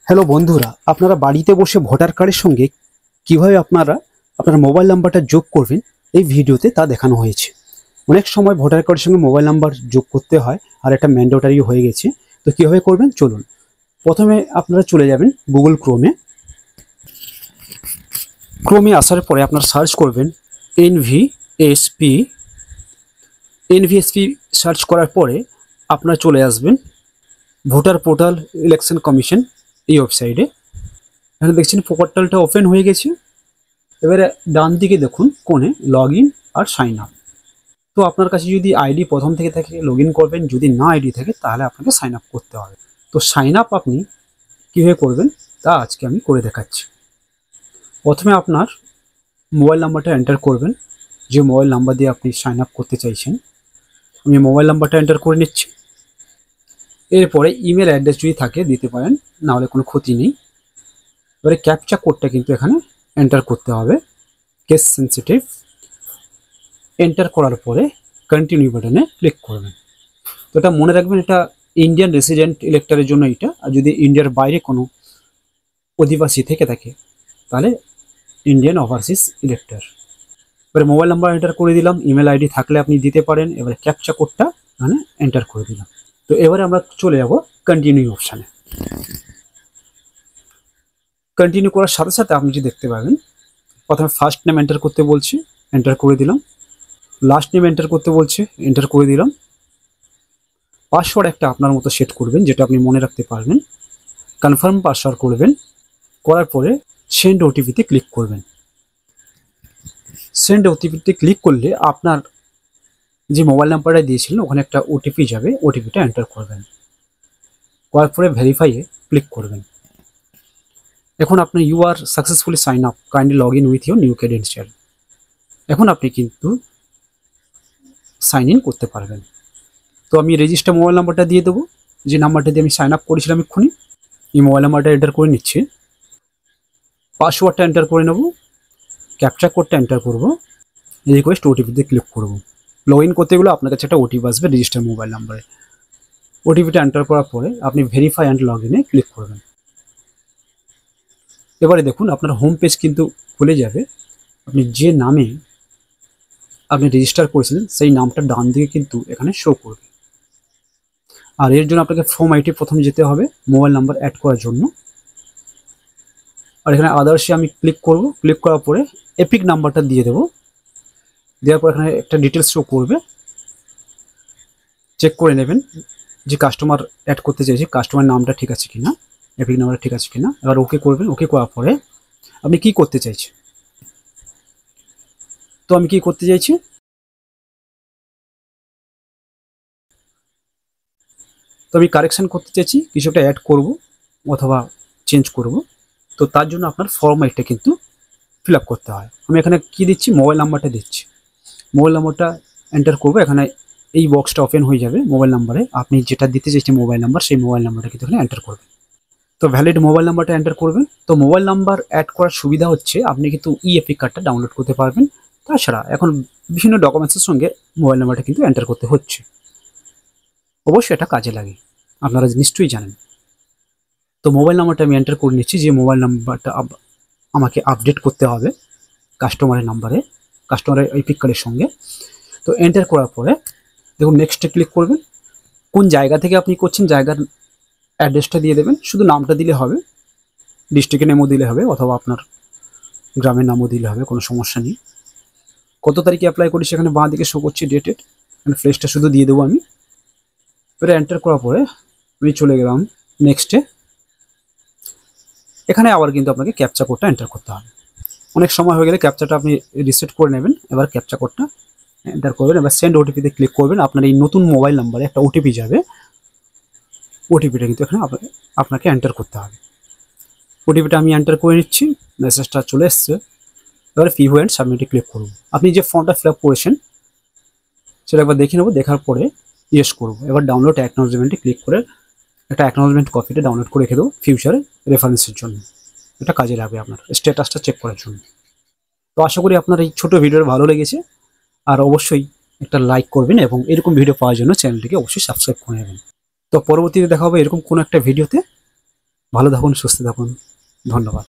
Hello বন্ধুরা, আপনারা বাড়িতে বসে ভোটার কার্ডের সঙ্গে কিভাবে আপনার মোবাইল নাম্বারটা যোগ করবেন এই ভিডিওতে তা দেখানো হয়েছে। অনেক সময় ভোটার কার্ডের সঙ্গে মোবাইল নাম্বার যোগ করতে হয়, আর এটা ম্যান্ডেটরি হয়ে গেছে। তো কিভাবে করবেন চলুন। প্রথমে আপনারা চলে যাবেন গুগল ক্রোমে আসার পরে আপনারা সার্চ করবেন এনভিএসপি। সার্চ করার পরে আপনারা চলে আসবেন ভোটার পোর্টাল ইলেকশন কমিশন এই ওয়েবসাইটে। এখানে দেখছেন পোর্টালটা ওপেন হয়ে গেছে। এবারে ডান দিকে দেখুন কোণে লগ ইন আর সাইন আপ। তো আপনার কাছে যদি আইডি প্রথম থেকে থাকে লগ ইন করবেন, যদি না আইডি থাকে তাহলে আপনাকে সাইন আপ করতে হবে। তো সাইন আপ আপনি কীভাবে করবেন তা আজকে আমি করে দেখাচ্ছি। প্রথমে আপনার মোবাইল নাম্বারটা এন্টার করবেন, যে মোবাইল নাম্বার দিয়ে আপনি সাইন আপ করতে চাইছেন। আমি মোবাইল নাম্বারটা এন্টার করে নিচ্ছি। এরপরে ইমেল অ্যাড্রেস যদি থাকে দিতে পারেন, নাহলে কোনো ক্ষতি নেই। এবারে ক্যাপচা কোডটা কিন্তু এখানে এন্টার করতে হবে, কেস সেন্সিটিভ। এন্টার করার পরে কন্টিনিউ বাটনে ক্লিক করবেন। তো এটা মনে রাখবেন, এটা ইন্ডিয়ান রেসিডেন্ট ইলেক্টরের জন্য এটা। আর যদি ইন্ডিয়ার বাইরে কোনো অধিবাসী থেকে থাকে তাহলে ইন্ডিয়ান ওভারসিজ ইলেক্টর। এবারে মোবাইল নাম্বার এন্টার করে দিলাম, ইমেল আইডি থাকলে আপনি দিতে পারেন। এবারে ক্যাপচা কোডটা এখানে এন্টার করে দিলাম। তো এবারে আমরা চলে যাব কন্টিনিউ অপশানে। কন্টিনিউ করার সাথে সাথে আপনি যে দেখতে পাবেন, প্রথমে ফার্স্ট নেম এন্টার করতে বলছি, এন্টার করে দিলাম। লাস্ট নেম এন্টার করতে বলছে, এন্টার করে দিলাম। পাসওয়ার্ড একটা আপনার মতো সেট করবেন, যেটা আপনি মনে রাখতে পারবেন। কনফার্ম পাসওয়ার্ড করবেন। করার পরে সেন্ড ওটিপিতে ক্লিক করবেন। সেন্ড ওটিপিতে ক্লিক করলে আপনার যে মোবাইল নাম্বারটা দিয়েছিলেন ওখানে একটা ওটিপি যাবে, ওটিপিটা এন্টার করবেন। করার পরে ভেরিফাইয়ে ক্লিক করবেন। এখন আপনি you are successfully sign up, kindly log in with your new credential. এখন আপনি কিন্তু সাইন ইন করতে পারবেন। তো আমি রেজিস্টার মোবাইল নাম্বারটা দিয়ে দেবো, যে নাম্বারটা দিয়ে আমি সাইন আপ করেছিলাম এক্ষুনি। এই মোবাইল নাম্বারটা এন্টার করে নিচ্ছি। পাসওয়ার্ডটা এন্টার করে নেব, ক্যাপচা কোডটা এন্টার করবো, রিকোয়েস্ট ওটিপিতে ক্লিক করব। লগ ইন করতে গেলে আপনার কাছে একটা ওটিপি আসবে রেজিস্টার মোবাইল নাম্বারে। ওটিপিটা এন্টার করার পরে আপনি ভেরিফাই অ্যান্ড লগ ইনে ক্লিক করবেন। এবারে দেখুন আপনার হোম পেজ কিন্তু খুলে যাবে। আপনি যে নামে আপনি রেজিস্টার করেছিলেন সেই নামটা ডান দিকে কিন্তু এখানে শো করবে। আর এর জন্য আপনাকে ফর্ম আইটি প্রথম যেতে হবে মোবাইল নাম্বার অ্যাড করার জন্য। আর এখানে আদার্সে আমি ক্লিক করব। ক্লিক করার পরে এপিক নাম্বারটা দিয়ে দেবো। দেওয়ার পর এখানে একটা ডিটেলস শো করবে, চেক করে নেবেন যে কাস্টমার অ্যাড করতে চাইছে কাস্টমার নামটা ঠিক আছে কিনা, এপিক নাম্বারটা ঠিক আছে কিনা। এবার ওকে করবেন। ওকে করার পরে আপনি কি করতে চাইছেন, তো আমি কি করতে চাইছি, তো আমি কারেকশান করতে চাইছি, কিছু একটা অ্যাড করব অথবা চেঞ্জ করব। তো তার জন্য আপনার ফর্ম্যাটটা কিন্তু ফিল আপ করতে হয়। আমি এখানে কি দিচ্ছি, মোবাইল নাম্বারটা দিচ্ছি। মোবাইল নাম্বারটা এন্টার করবো। এখানে এই বক্সটা ওপেন হয়ে যাবে মোবাইল নাম্বারে। আপনি যেটা দিতে চাইছেন মোবাইল নাম্বার, সেই মোবাইল নাম্বারটা কিন্তু এখানে এন্টার করবেন। তো ভ্যালিড মোবাইল নাম্বারটা এন্টার করবেন। তো মোবাইল নাম্বার অ্যাড করার সুবিধা হচ্ছে আপনি কিন্তু এপিক কার্ডটা ডাউনলোড করতে পারবেন। তাছাড়া এখন বিভিন্ন ডকুমেন্টসের সঙ্গে মোবাইল নাম্বারটা কিন্তু এন্টার করতে হচ্ছে। অবশ্যই এটা কাজে লাগে, আপনারা নিশ্চয়ই জানেন। তো মোবাইল নাম্বারটা আমি এন্টার করে নিচ্ছি, যে মোবাইল নাম্বারটা আমাকে আপডেট করতে হবে কাস্টমারের নাম্বারে, কাস্টমারের এপিক কার্ডের সঙ্গে। তো এন্টার করার পরে দেখুন নেক্সটে ক্লিক করবেন। কোন জায়গা থেকে আপনি করছেন জায়গার অ্যাড্রেসটা দিয়ে দেবেন, শুধু নামটা দিলে হবে, ডিস্ট্রিক্টের নেমও দিলে হবে অথবা আপনার গ্রামের নামও দিলে হবে, কোনো সমস্যা নেই। কত তারিখে অ্যাপ্লাই করি সেখানে বাঁ দিকে শো করছে ডেটেড, এখানে ফ্লেসটা শুধু দিয়ে দেবো আমি। এবারে এন্টার করার পরে আমি চলে গেলাম নেক্সটে। এখানে আবার কিন্তু আপনাকে ক্যাপচা কোডটা এন্টার করতে হবে। অনেক সময় হয়ে গেলে ক্যাপচাটা আপনি রিসেট করে নেবেন। এবার ক্যাপচা কোডটা এন্টার করবেন। এবার সেন্ড ওটিপিতে ক্লিক করবেন। আপনার এই নতুন মোবাইল নাম্বারে একটা ওটিপি যাবে, ওটিপিটা কিন্তু এখানে আপনাকে এন্টার করতে হবে। ওটিপিটা আমি এন্টার করে নিচ্ছি, মেসেজটা চলে এসছে। এবারে ফিউ অ্যান্ড সাবমিটে ক্লিক করুন। আপনি যে ফর্মটা ফিল আপ করেছেন সেটা একবার দেখে নেবো, দেখার পরে ইয়েস করবো। এবার ডাউনলোড অ্যাকনোলেজমেন্টে ক্লিক করে একটা অ্যাকনোলেজমেন্ট কপিটা ডাউনলোড করে রেখে দেবো ফিউচারে রেফারেন্সের জন্য। এটা কাজে লাগবে আপনার স্ট্যাটাসটা চেক করার জন্য। তো আশা করি আপনার এই ছোটো ভিডিওটা ভালো লেগেছে। আর অবশ্যই একটা লাইক করবেন এবং এরকম ভিডিও পাওয়ার জন্য চ্যানেলটিকে অবশ্যই সাবস্ক্রাইব করে নেবেন। তো পরবর্তীতে দেখা হবে এরকম কোনো একটা ভিডিওতে। ভালো থাকুন, সুস্থ থাকুন। ধন্যবাদ।